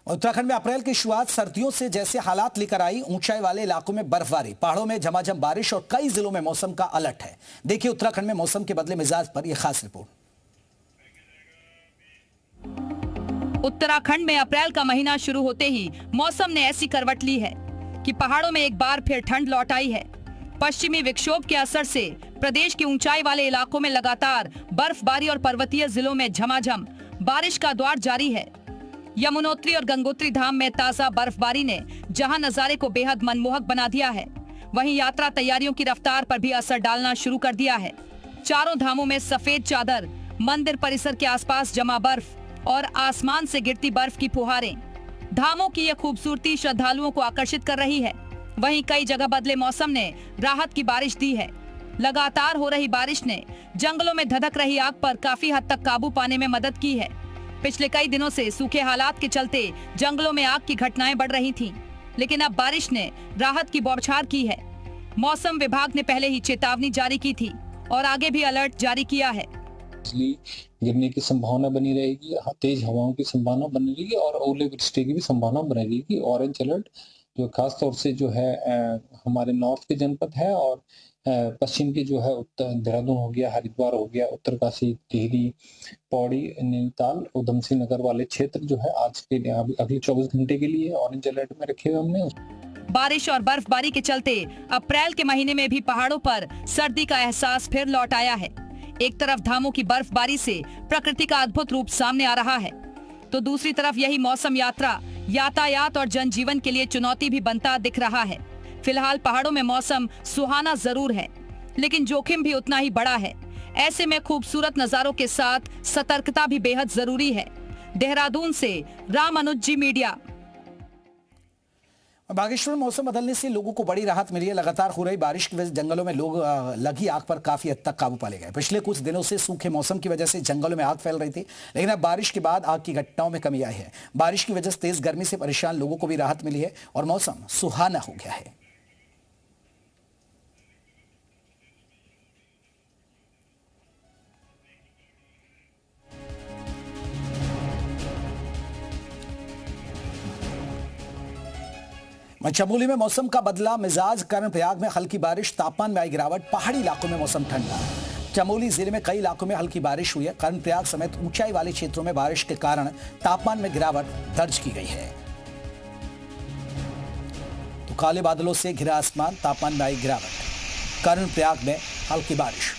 उत्तराखंड में अप्रैल की शुरुआत सर्दियों से जैसे हालात लेकर आई। ऊंचाई वाले इलाकों में बर्फबारी, पहाड़ों में झमाझम बारिश और कई जिलों में मौसम का अलर्ट है। देखिए उत्तराखंड में मौसम के बदले मिजाज पर यह खास रिपोर्ट। उत्तराखंड में अप्रैल का महीना शुरू होते ही मौसम ने ऐसी करवट ली है कि पहाड़ों में एक बार फिर ठंड लौट आई है। पश्चिमी विक्षोभ के असर से प्रदेश के ऊंचाई वाले इलाकों में लगातार बर्फबारी और पर्वतीय जिलों में झमाझम बारिश का दौर जारी है। यमुनोत्री और गंगोत्री धाम में ताजा बर्फबारी ने जहां नजारे को बेहद मनमोहक बना दिया है, वहीं यात्रा तैयारियों की रफ्तार पर भी असर डालना शुरू कर दिया है। चारों धामों में सफेद चादर, मंदिर परिसर के आसपास जमा बर्फ और आसमान से गिरती बर्फ की फुहारें, धामों की यह खूबसूरती श्रद्धालुओं को आकर्षित कर रही है। वहीं कई जगह बदले मौसम ने राहत की बारिश दी है। लगातार हो रही बारिश ने जंगलों में धधक रही आग पर काफी हद तक काबू पाने में मदद की है। पिछले कई दिनों से सूखे हालात के चलते जंगलों में आग की घटनाएं बढ़ रही थीं, लेकिन अब बारिश ने राहत की बौछार की है। मौसम विभाग ने पहले ही चेतावनी जारी की थी और आगे भी अलर्ट जारी किया है। बिजली गिरने की संभावना बनी रहेगी, तेज हवाओं की संभावना बनी रहेगी और ओलावृष्टि की भी संभावना बनी रहेगी। ऑरेंज अलर्ट जो खास तौर से जो है हमारे नॉर्थ के जनपद है और पश्चिम के जो है उत्तर देहरादून हो गया, हरिद्वार हो गया, उत्तरकाशी, टिहरी, पौड़ी, नैनीताल, उधम सिंह नगर वाले क्षेत्र जो है आज के अगले 24 घंटे के लिए ऑरेंज अलर्ट में रखे हुए हमने। बारिश और बर्फबारी के चलते अप्रैल के महीने में भी पहाड़ों पर सर्दी का एहसास फिर लौट आया है। एक तरफ धामों की बर्फबारी से प्रकृति का अद्भुत रूप सामने आ रहा है, तो दूसरी तरफ यही मौसम यात्रा, यातायात और जनजीवन के लिए चुनौती भी बनता दिख रहा है। फिलहाल पहाड़ों में मौसम सुहाना जरूर है, लेकिन जोखिम भी उतना ही बड़ा है। ऐसे में खूबसूरत नजारों के साथ सतर्कता भी बेहद जरूरी है। देहरादून से राम अनुज जी, मीडिया। बागेश्वर में मौसम बदलने से लोगों को बड़ी राहत मिली है। लगातार हो रही बारिश की वजह से जंगलों में लोग लगी आग पर काफी हद तक काबू पा ले गए। पिछले कुछ दिनों से सूखे मौसम की वजह से जंगलों में आग फैल रही थी, लेकिन अब बारिश के बाद आग की घटनाओं में कमी आई है। बारिश की वजह से तेज गर्मी से परेशान लोगों को भी राहत मिली है और मौसम सुहाना हो गया है। चमोली में मौसम का बदला मिजाज, कर्णप्रयाग में हल्की बारिश, तापमान में आई गिरावट, पहाड़ी इलाकों में मौसम ठंडा। चमोली जिले में कई इलाकों में हल्की बारिश हुई है। कर्णप्रयाग समेत ऊंचाई वाले क्षेत्रों में बारिश के कारण तापमान में गिरावट दर्ज की गई है। तो काले बादलों से घिरा आसमान, तापमान में आई गिरावट, कर्णप्रयाग में हल्की बारिश।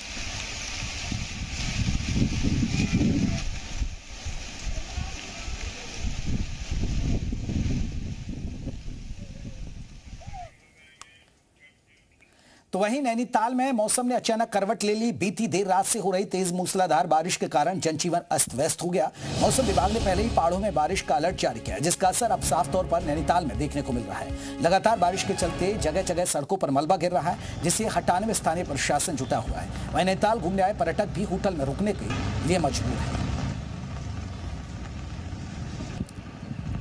तो वहीं नैनीताल में मौसम ने अचानक करवट ले ली। बीती देर रात से हो रही तेज मूसलाधार बारिश के कारण जनजीवन अस्त व्यस्त हो गया। मौसम विभाग ने पहले ही पहाड़ों में बारिश का अलर्ट जारी किया है, जिसका असर अब साफ तौर पर नैनीताल में देखने को मिल रहा है। लगातार बारिश के चलते जगह जगह सड़कों पर मलबा गिर रहा है, जिसे हटाने में स्थानीय प्रशासन जुटा हुआ है। वहीं नैनीताल घूमने आए पर्यटक भी होटल में रुकने के लिए मजबूर है।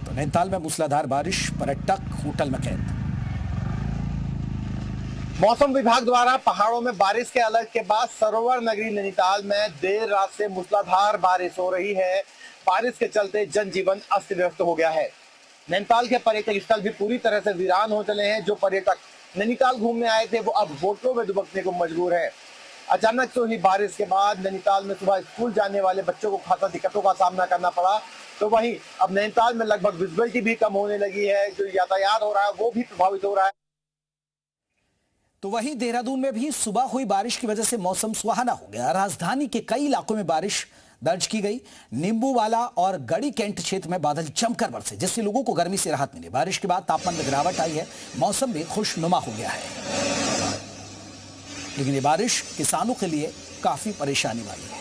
तो नैनीताल में मूसलाधार बारिश, पर्यटक होटल में कैद। मौसम विभाग द्वारा पहाड़ों में बारिश के अलर्ट के बाद सरोवर नगरी नैनीताल में देर रात से मूसलाधार बारिश हो रही है। बारिश के चलते जनजीवन अस्त व्यस्त हो गया है। नैनीताल के पर्यटक स्थल भी पूरी तरह से वीरान हो चले हैं। जो पर्यटक नैनीताल घूमने आए थे वो अब होटलों में दुबकने को मजबूर है। अचानक से हुई बारिश के बाद नैनीताल में सुबह स्कूल जाने वाले बच्चों को खासा दिक्कतों का सामना करना पड़ा। तो वहीं अब नैनीताल में लगभग विजिबिलिटी भी कम होने लगी है। जो यातायात हो रहा है वो भी प्रभावित हो रहा है। तो वहीं देहरादून में भी सुबह हुई बारिश की वजह से मौसम सुहाना हो गया। राजधानी के कई इलाकों में बारिश दर्ज की गई। नींबूवाला और गढ़ी कैंट क्षेत्र में बादल जमकर बरसे, जिससे लोगों को गर्मी से राहत मिली। बारिश के बाद तापमान में गिरावट आई है, मौसम भी खुशनुमा हो गया है। लेकिन ये बारिश किसानों के लिए काफी परेशानी वाली है।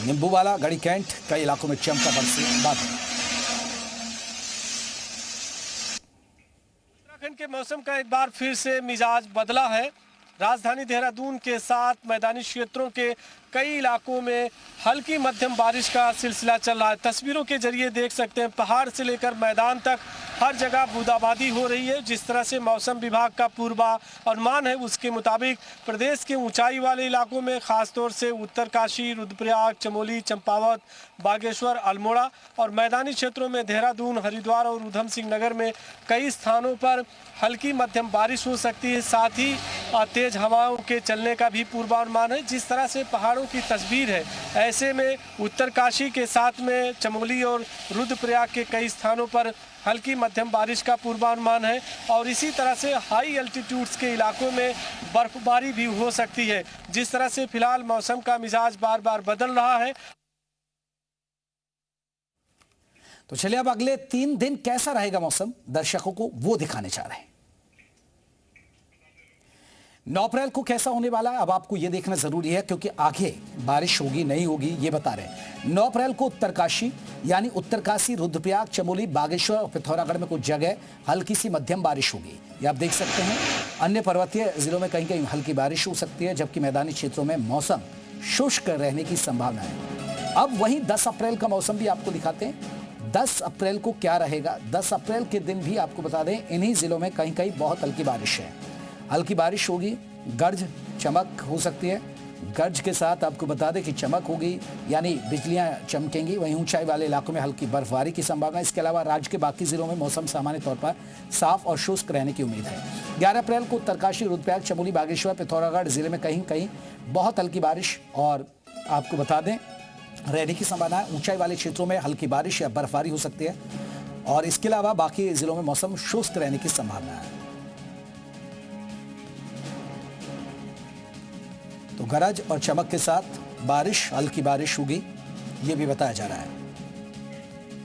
नींबूवाला, गढ़ी कैंट, कई इलाकों में जमकर बरसे बादल। उत्तराखंड के मौसम का एक बार फिर से मिजाज बदला है। राजधानी देहरादून के साथ मैदानी क्षेत्रों के कई इलाकों में हल्की मध्यम बारिश का सिलसिला चल रहा है। तस्वीरों के जरिए देख सकते हैं पहाड़ से लेकर मैदान तक हर जगह बूंदाबांदी हो रही है। जिस तरह से मौसम विभाग का पूर्वानुमान है उसके मुताबिक प्रदेश के ऊंचाई वाले इलाकों में खासतौर से उत्तरकाशी, रुद्रप्रयाग, चमोली, चंपावत, बागेश्वर, अल्मोड़ा और मैदानी क्षेत्रों में देहरादून, हरिद्वार और ऊधम सिंह नगर में कई स्थानों पर हल्की मध्यम बारिश हो सकती है। साथ ही तेज हवाओं के चलने का भी पूर्वानुमान है। जिस तरह से पहाड़ों की तस्वीर है, ऐसे में उत्तरकाशी के साथ में चमोली और रुद्रप्रयाग के कई स्थानों पर हल्की मध्यम बारिश का पूर्वानुमान है और इसी तरह से हाई एल्टीट्यूड्स के इलाकों में बर्फबारी भी हो सकती है। जिस तरह से फिलहाल मौसम का मिजाज बार बार बदल रहा है। तो चलिए अब अगले 3 दिन कैसा रहेगा मौसम, दर्शकों को वो दिखाने जा रहे हैं। 9 अप्रैल को कैसा होने वाला है अब आपको यह देखना जरूरी है, क्योंकि आगे बारिश होगी नहीं होगी ये बता रहे हैं। 9 अप्रैल को उत्तरकाशी यानी उत्तरकाशी, रुद्रप्रयाग, चमोली, बागेश्वर और पिथौरागढ़ में कुछ जगह हल्की सी मध्यम बारिश होगी, ये आप देख सकते हैं। अन्य पर्वतीय जिलों में कहीं कहीं हल्की बारिश हो सकती है, जबकि मैदानी क्षेत्रों में मौसम शुष्क रहने की संभावना है। अब वहीं 10 अप्रैल का मौसम भी आपको दिखाते हैं। 10 अप्रैल को क्या रहेगा, 10 अप्रैल के दिन भी आपको बता दें इन्हीं जिलों में कहीं कहीं बहुत हल्की बारिश है। हल्की बारिश होगी, गर्ज चमक हो सकती है। गर्ज के साथ आपको बता दें कि चमक होगी यानी बिजलियां चमकेंगी। वहीं ऊंचाई वाले इलाकों में हल्की बर्फबारी की संभावना। इसके अलावा राज्य के बाकी जिलों में मौसम सामान्य तौर पर साफ और शुष्क रहने की उम्मीद है। 11 अप्रैल को उत्तरकाशी, रुद्रप्रयाग, चमोली, बागेश्वर, पिथौरागढ़ जिले में कहीं कहीं बहुत हल्की बारिश और आपको बता दें रहने की संभावना है। ऊंचाई वाले क्षेत्रों में हल्की बारिश या बर्फबारी हो सकती है और इसके अलावा बाकी जिलों में मौसम शुष्क रहने की संभावना है। तो गरज और चमक के साथ बारिश, हल्की बारिश होगी, यह भी बताया जा रहा है।